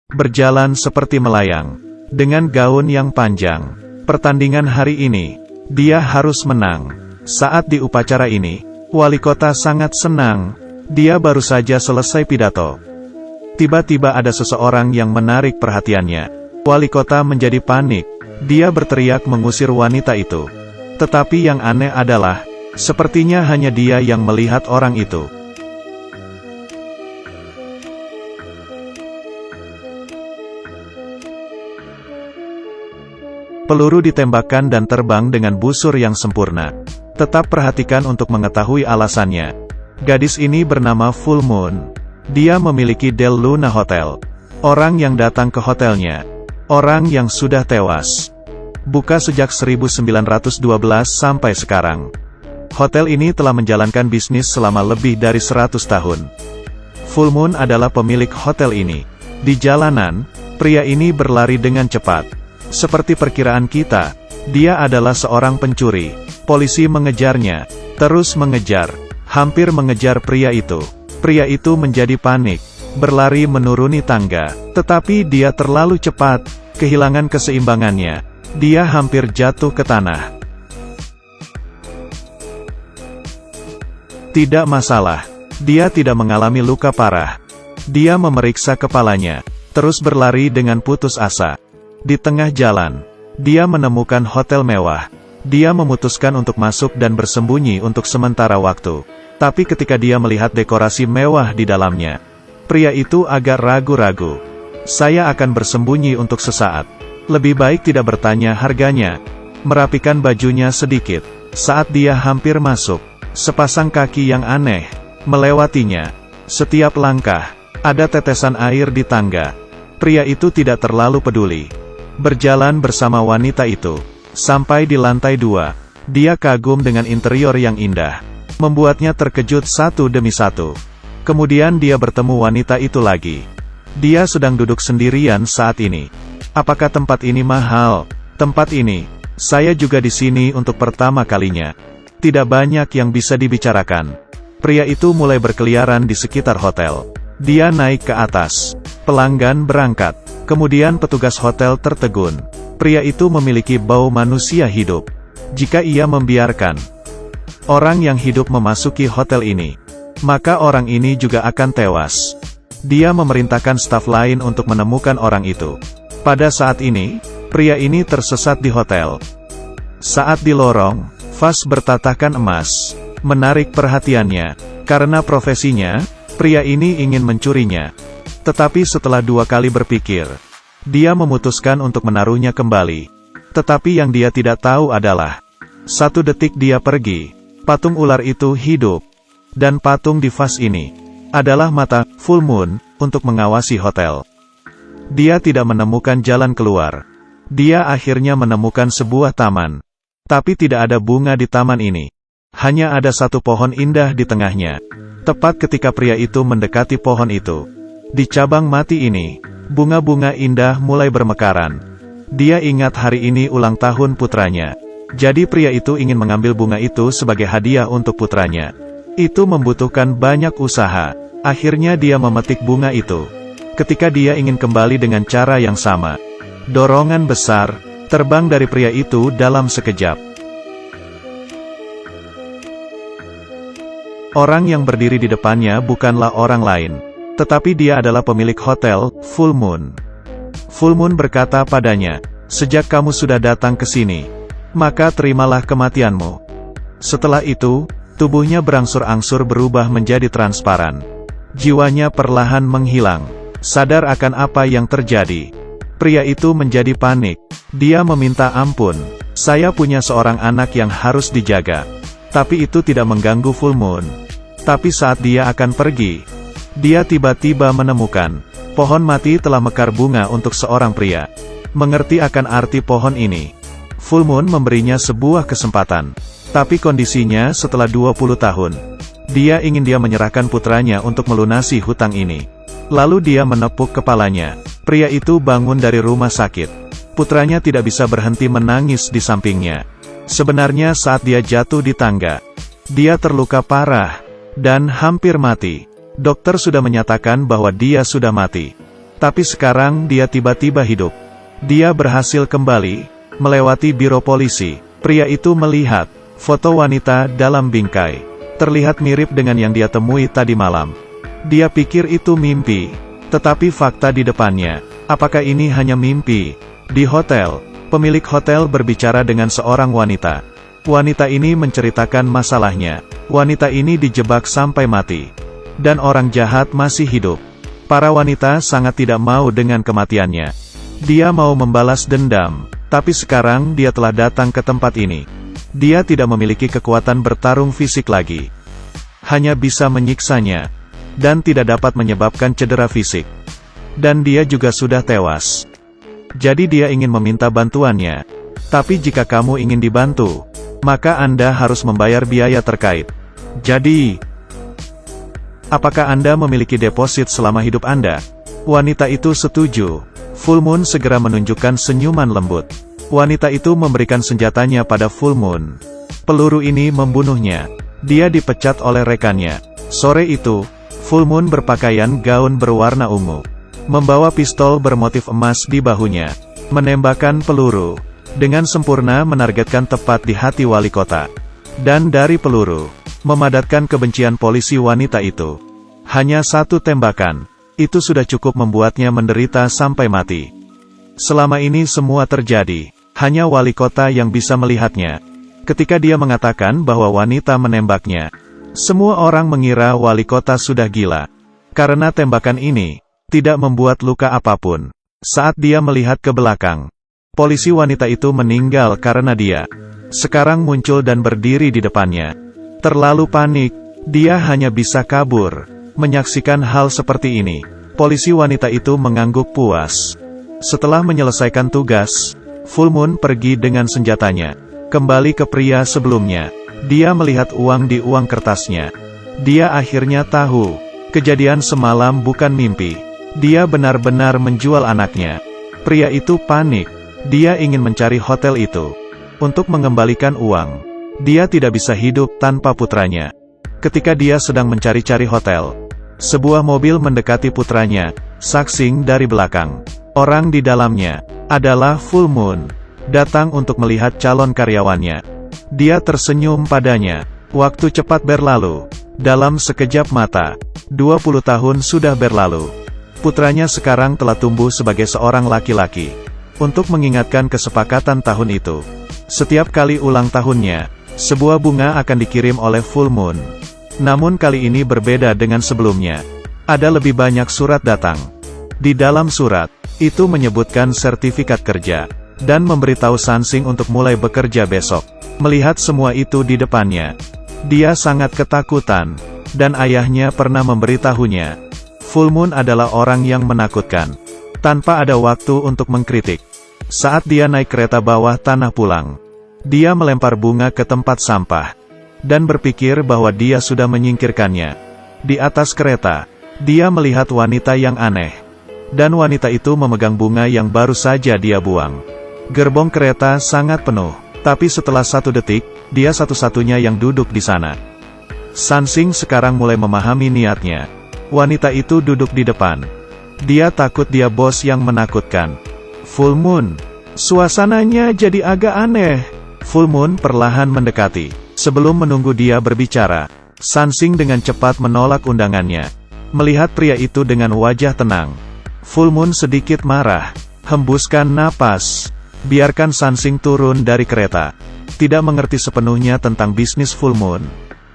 berjalan seperti melayang, dengan gaun yang panjang. Pertandingan hari ini, dia harus menang. Saat di upacara ini, wali kota sangat senang. Dia baru saja selesai pidato. Tiba-tiba ada seseorang yang menarik perhatiannya. Wali kota menjadi panik. Dia berteriak mengusir wanita itu. Tetapi yang aneh adalah, sepertinya hanya dia yang melihat orang itu. Peluru ditembakkan dan terbang dengan busur yang sempurna. Tetap perhatikan untuk mengetahui alasannya. Gadis ini bernama Full Moon. Dia memiliki Del Luna Hotel. Orang yang datang ke hotelnya, orang yang sudah tewas. Buka sejak 1912 sampai sekarang. Hotel ini telah menjalankan bisnis selama lebih dari 100 tahun. Full Moon adalah pemilik hotel ini. Di jalanan, pria ini berlari dengan cepat. Seperti perkiraan kita, dia adalah seorang pencuri. Polisi mengejarnya, terus mengejar, hampir mengejar pria itu. Pria itu menjadi panik, berlari menuruni tangga. Tetapi dia terlalu cepat, kehilangan keseimbangannya. Dia hampir jatuh ke tanah. Tidak masalah, dia tidak mengalami luka parah. Dia memeriksa kepalanya, terus berlari dengan putus asa. Di tengah jalan, dia menemukan hotel mewah. Dia memutuskan untuk masuk dan bersembunyi untuk sementara waktu. Tapi ketika dia melihat dekorasi mewah di dalamnya, pria itu agak ragu-ragu. Saya akan bersembunyi untuk sesaat. Lebih baik tidak bertanya harganya. Merapikan bajunya sedikit. Saat dia hampir masuk, sepasang kaki yang aneh melewatinya. Setiap langkah, ada tetesan air di tangga. Pria itu tidak terlalu peduli. Berjalan bersama wanita itu, sampai di lantai 2, dia kagum dengan interior yang indah, membuatnya terkejut satu demi satu. Kemudian dia bertemu wanita itu lagi. Dia sedang duduk sendirian saat ini. Apakah tempat ini mahal? Tempat ini, saya juga di sini untuk pertama kalinya. Tidak banyak yang bisa dibicarakan. Pria itu mulai berkeliaran di sekitar hotel. Dia naik ke atas. Pelanggan berangkat. Kemudian petugas hotel tertegun. Pria itu memiliki bau manusia hidup. Jika ia membiarkan orang yang hidup memasuki hotel ini, maka orang ini juga akan tewas. Dia memerintahkan staf lain untuk menemukan orang itu. Pada saat ini, pria ini tersesat di hotel. Saat di lorong, vas bertatakan emas menarik perhatiannya. Karena profesinya, pria ini ingin mencurinya. Tetapi setelah 2 kali berpikir, dia memutuskan untuk menaruhnya kembali. Tetapi yang dia tidak tahu adalah, 1 detik dia pergi, patung ular itu hidup. Dan patung di vas ini, adalah mata Full Moon, untuk mengawasi hotel. Dia tidak menemukan jalan keluar. Dia akhirnya menemukan sebuah taman. Tapi tidak ada bunga di taman ini. Hanya ada 1 pohon indah di tengahnya. Tepat ketika pria itu mendekati pohon itu, di cabang mati ini, bunga-bunga indah mulai bermekaran. Dia ingat hari ini ulang tahun putranya. Jadi pria itu ingin mengambil bunga itu sebagai hadiah untuk putranya. Itu membutuhkan banyak usaha. Akhirnya dia memetik bunga itu. Ketika dia ingin kembali dengan cara yang sama, dorongan besar terbang dari pria itu dalam sekejap. Orang yang berdiri di depannya bukanlah orang lain, tetapi dia adalah pemilik hotel, Full Moon. Full Moon berkata padanya, "Sejak kamu sudah datang ke sini, maka terimalah kematianmu." Setelah itu, tubuhnya berangsur-angsur berubah menjadi transparan. Jiwanya perlahan menghilang. Sadar akan apa yang terjadi, pria itu menjadi panik. Dia meminta ampun. "Saya punya seorang anak yang harus dijaga." Tapi itu tidak mengganggu Full Moon. Tapi saat dia akan pergi, dia tiba-tiba menemukan pohon mati telah mekar bunga untuk seorang pria. Mengerti akan arti pohon ini, Full Moon memberinya sebuah kesempatan. Tapi kondisinya setelah 20 tahun, dia ingin dia menyerahkan putranya untuk melunasi hutang ini. Lalu dia menepuk kepalanya. Pria itu bangun dari rumah sakit. Putranya tidak bisa berhenti menangis di sampingnya. Sebenarnya saat dia jatuh di tangga, dia terluka parah dan hampir mati. Dokter sudah menyatakan bahwa dia sudah mati. Tapi sekarang dia tiba-tiba hidup. Dia berhasil kembali, melewati biro polisi. Pria itu melihat foto wanita dalam bingkai. Terlihat mirip dengan yang dia temui tadi malam. Dia pikir itu mimpi. Tetapi fakta di depannya, apakah ini hanya mimpi? Di hotel, pemilik hotel berbicara dengan seorang wanita. Wanita ini menceritakan masalahnya. Wanita ini dijebak sampai mati. Dan orang jahat masih hidup. Para wanita sangat tidak mau dengan kematiannya. Dia mau membalas dendam, tapi sekarang dia telah datang ke tempat ini. Dia tidak memiliki kekuatan bertarung fisik lagi. Hanya bisa menyiksanya, dan tidak dapat menyebabkan cedera fisik. Dan dia juga sudah tewas. Jadi dia ingin meminta bantuannya. Tapi jika kamu ingin dibantu, maka Anda harus membayar biaya terkait. Jadi, apakah Anda memiliki deposit selama hidup Anda? Wanita itu setuju. Full Moon segera menunjukkan senyuman lembut. Wanita itu memberikan senjatanya pada Full Moon. Peluru ini membunuhnya. Dia dipecat oleh rekannya. Sore itu, Full Moon berpakaian gaun berwarna ungu. Membawa pistol bermotif emas di bahunya. Menembakkan peluru. Dengan sempurna menargetkan tepat di hati wali kota. Dan dari peluru, memadatkan kebencian polisi wanita itu. Hanya satu tembakan, itu sudah cukup membuatnya menderita sampai mati. Selama ini semua terjadi, hanya wali kota yang bisa melihatnya. Ketika dia mengatakan bahwa wanita menembaknya, semua orang mengira wali kota sudah gila. Karena tembakan ini, tidak membuat luka apapun. Saat dia melihat ke belakang, polisi wanita itu meninggal karena dia sekarang muncul dan berdiri di depannya. Terlalu panik, dia hanya bisa kabur. Menyaksikan hal seperti ini, polisi wanita itu mengangguk puas. Setelah menyelesaikan tugas, Full Moon pergi dengan senjatanya. Kembali ke pria sebelumnya. Dia melihat uang di uang kertasnya. Dia akhirnya tahu, kejadian semalam bukan mimpi. Dia benar-benar menjual anaknya. Pria itu panik. Dia ingin mencari hotel itu untuk mengembalikan uang. Dia tidak bisa hidup tanpa putranya. Ketika dia sedang mencari-cari hotel, sebuah mobil mendekati putranya, saksing dari belakang. Orang di dalamnya adalah Full Moon, datang untuk melihat calon karyawannya. Dia tersenyum padanya. Waktu cepat berlalu. Dalam sekejap mata, 20 tahun sudah berlalu. Putranya sekarang telah tumbuh sebagai seorang laki-laki. Untuk mengingatkan kesepakatan tahun itu, setiap kali ulang tahunnya, sebuah bunga akan dikirim oleh Full Moon. Namun kali ini berbeda dengan sebelumnya. Ada lebih banyak surat datang. Di dalam surat, itu menyebutkan sertifikat kerja, dan memberitahu Sansing untuk mulai bekerja besok. Melihat semua itu di depannya, dia sangat ketakutan, dan ayahnya pernah memberitahunya. Full Moon adalah orang yang menakutkan, tanpa ada waktu untuk mengkritik. Saat dia naik kereta bawah tanah pulang, dia melempar bunga ke tempat sampah, dan berpikir bahwa dia sudah menyingkirkannya. Di atas kereta, dia melihat wanita yang aneh, dan wanita itu memegang bunga yang baru saja dia buang. Gerbong kereta sangat penuh, tapi setelah 1 detik, dia satu-satunya yang duduk di sana. Sansing sekarang mulai memahami niatnya. Wanita itu duduk di depan. Dia takut dia bos yang menakutkan. Full Moon. Suasananya jadi agak aneh. Full Moon perlahan mendekati. Sebelum menunggu dia berbicara, Sansing dengan cepat menolak undangannya. Melihat pria itu dengan wajah tenang, Full Moon sedikit marah. Hembuskan napas. Biarkan Sansing turun dari kereta. Tidak mengerti sepenuhnya tentang bisnis Full Moon,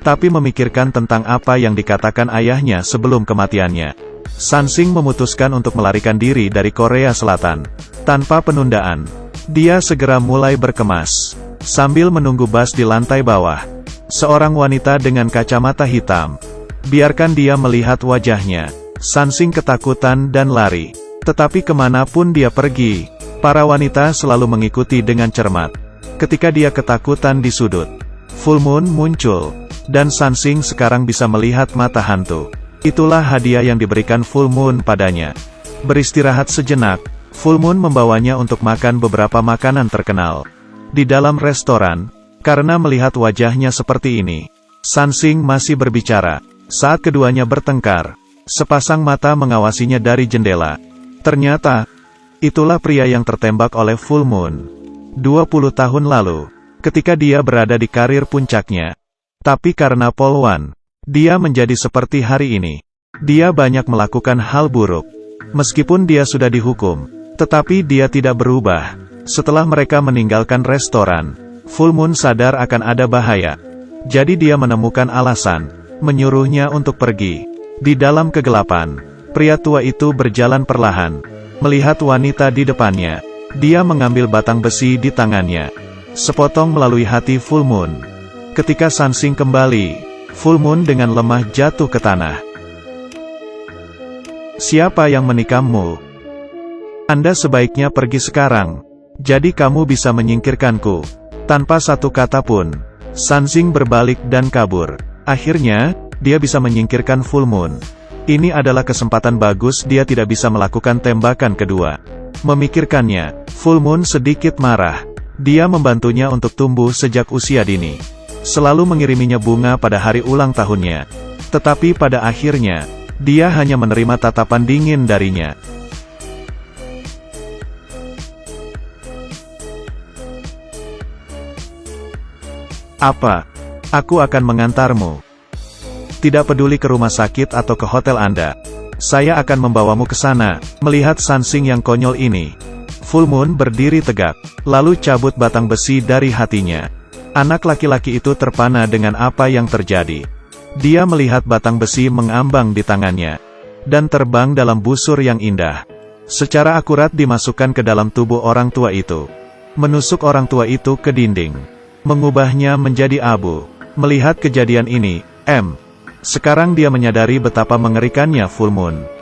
tapi memikirkan tentang apa yang dikatakan ayahnya sebelum kematiannya. Sansing memutuskan untuk melarikan diri dari Korea Selatan. Tanpa penundaan, dia segera mulai berkemas. Sambil menunggu bus di lantai bawah, seorang wanita dengan kacamata hitam. Biarkan dia melihat wajahnya. Sansing ketakutan dan lari. Tetapi kemanapun dia pergi, para wanita selalu mengikuti dengan cermat. Ketika dia ketakutan di sudut, Full Moon muncul. Dan Sansing sekarang bisa melihat mata hantu. Itulah hadiah yang diberikan Full Moon padanya. Beristirahat sejenak, Full Moon membawanya untuk makan beberapa makanan terkenal. Di dalam restoran, karena melihat wajahnya seperti ini, Sansing masih berbicara. Saat keduanya bertengkar, sepasang mata mengawasinya dari jendela. Ternyata, itulah pria yang tertembak oleh Full Moon 20 tahun lalu, ketika dia berada di karir puncaknya. Tapi karena Polwan, dia menjadi seperti hari ini. Dia banyak melakukan hal buruk. Meskipun dia sudah dihukum, tetapi dia tidak berubah. Setelah mereka meninggalkan restoran, Full Moon sadar akan ada bahaya. Jadi dia menemukan alasan, menyuruhnya untuk pergi. Di dalam kegelapan, pria tua itu berjalan perlahan. Melihat wanita di depannya, dia mengambil batang besi di tangannya. Sepotong melalui hati Full Moon. Ketika Sansing kembali, Full Moon dengan lemah jatuh ke tanah. Siapa yang menikahmu? Anda sebaiknya pergi sekarang. Jadi kamu bisa menyingkirkanku. Tanpa satu kata pun, Sansing berbalik dan kabur. Akhirnya, dia bisa menyingkirkan Full Moon. Ini adalah kesempatan bagus, dia tidak bisa melakukan tembakan kedua. Memikirkannya, Full Moon sedikit marah. Dia membantunya untuk tumbuh sejak usia dini. Selalu mengiriminya bunga pada hari ulang tahunnya. Tetapi pada akhirnya, dia hanya menerima tatapan dingin darinya. Apa? Aku akan mengantarmu. Tidak peduli ke rumah sakit atau ke hotel Anda. Saya akan membawamu ke sana. Melihat Sansing yang konyol ini, Full Moon berdiri tegak, lalu cabut batang besi dari hatinya. Anak laki-laki itu terpana dengan apa yang terjadi. Dia melihat batang besi mengambang di tangannya, dan terbang dalam busur yang indah. Secara akurat dimasukkan ke dalam tubuh orang tua itu. Menusuk orang tua itu ke dinding. Mengubahnya menjadi abu. Melihat kejadian ini, sekarang dia menyadari betapa mengerikannya Full Moon.